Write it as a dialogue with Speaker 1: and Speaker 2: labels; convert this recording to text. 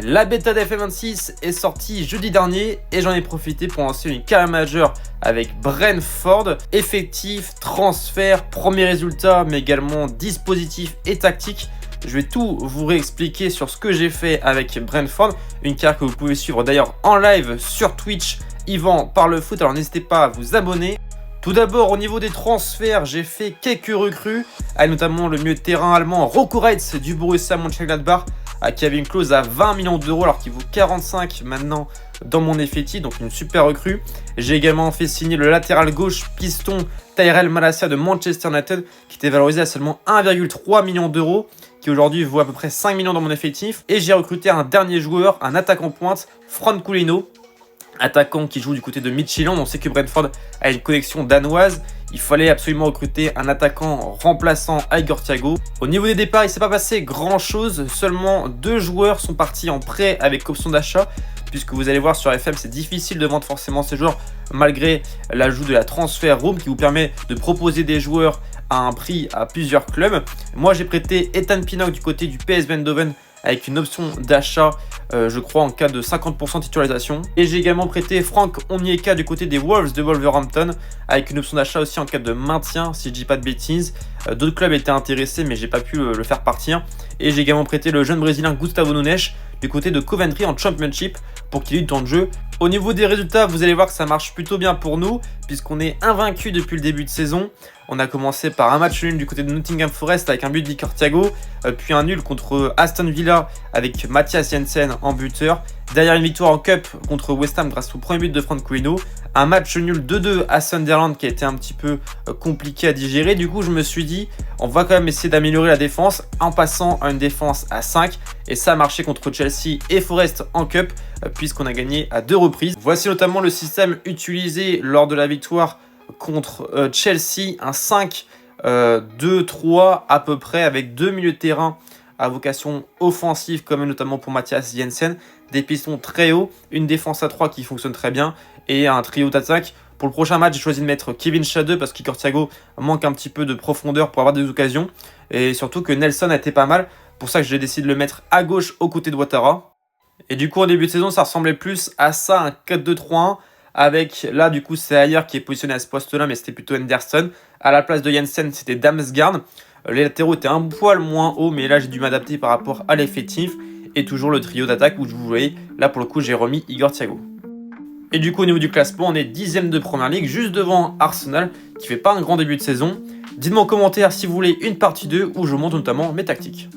Speaker 1: La bêta d'FF26 est sortie jeudi dernier et j'en ai profité pour lancer une carrière majeure avec Brentford. Effectif, transfert, premiers résultats, mais également dispositif et tactique. Je vais tout vous réexpliquer sur ce que j'ai fait avec Brentford, une carrière que vous pouvez suivre d'ailleurs en live sur Twitch, Yvan parle foot, alors n'hésitez pas à vous abonner. Tout d'abord, au niveau des transferts, j'ai fait quelques recrues, avec notamment le milieu de terrain allemand Rocco Reitz du Borussia Mönchengladbach, qui avait une clause à 20 millions d'euros alors qu'il vaut 45 maintenant dans mon effectif, donc une super recrue. J'ai également fait signer le latéral gauche piston Tyrell Malacia de Manchester United, qui était valorisé à seulement 1,3 million d'euros, qui aujourd'hui vaut à peu près 5 millions dans mon effectif. Et j'ai recruté un dernier joueur, un attaquant pointe, Francolino, attaquant qui joue du côté de Midtjylland. On sait que Brentford a une connexion danoise. Il fallait absolument recruter un attaquant remplaçant à Igor Thiago. Au niveau des départs, il ne s'est pas passé grand chose. Seulement 2 joueurs sont partis en prêt avec option d'achat. Puisque vous allez voir sur FM, c'est difficile de vendre forcément ces joueurs malgré l'ajout de la transfer room qui vous permet de proposer des joueurs à un prix à plusieurs clubs. Moi, j'ai prêté Ethan Pinnock du côté du PSV Eindhoven avec une option d'achat, je crois, en cas de 50% de titularisation. Et j'ai également prêté Frank Onyeka du côté des Wolves de Wolverhampton avec une option d'achat aussi en cas de maintien, si je dis pas de bêtises. D'autres clubs étaient intéressés, mais j'ai pas pu le faire partir. Et j'ai également prêté le jeune Brésilien Gustavo Nunes du côté de Coventry en Championship pour qu'il ait du temps de jeu. Au niveau des résultats, vous allez voir que ça marche plutôt bien pour nous, puisqu'on est invaincu depuis le début de saison. On a commencé par un match nul du côté de Nottingham Forest avec un but d'Igor Thiago, puis un nul contre Aston Villa avec Mathias Jensen en buteur. Derrière une victoire en Cup contre West Ham grâce au premier but de Francolino. Un match nul 2-2 à Sunderland qui a été un petit peu compliqué à digérer. Du coup, je me suis dit, on va quand même essayer d'améliorer la défense en passant à une défense à 5. Et ça a marché contre Chelsea et Forest en Cup, puisqu'on a gagné à 2 reprises. Voici notamment le système utilisé lors de la victoire contre Chelsea, un 5-2-3 à peu près, avec 2 milieux de terrain à vocation offensive, comme notamment pour Mathias Jensen, des pistons très hauts, une défense à 3 qui fonctionne très bien, et un trio d'attaque. Pour le prochain match, j'ai choisi de mettre Kevin Schade parce qu'Igor Thiago manque un petit peu de profondeur pour avoir des occasions, et surtout que Nelson a été pas mal, pour ça que j'ai décidé de le mettre à gauche aux côtés de Ouattara. Et du coup, en début de saison, ça ressemblait plus à ça, un 4-2-3-1, avec là, du coup, c'est Ayer qui est positionné à ce poste-là, mais c'était plutôt Henderson. À la place de Jensen, c'était Damsgaard. Les latéraux étaient un poil moins hauts, mais là, j'ai dû m'adapter par rapport à l'effectif. Et toujours le trio d'attaque où vous voyez, là, pour le coup, j'ai remis Igor Thiago. Et du coup, au niveau du classement, on est 10ème de Première Ligue, juste devant Arsenal, qui fait pas un grand début de saison. Dites-moi en commentaire si vous voulez une partie 2 où je montre notamment mes tactiques.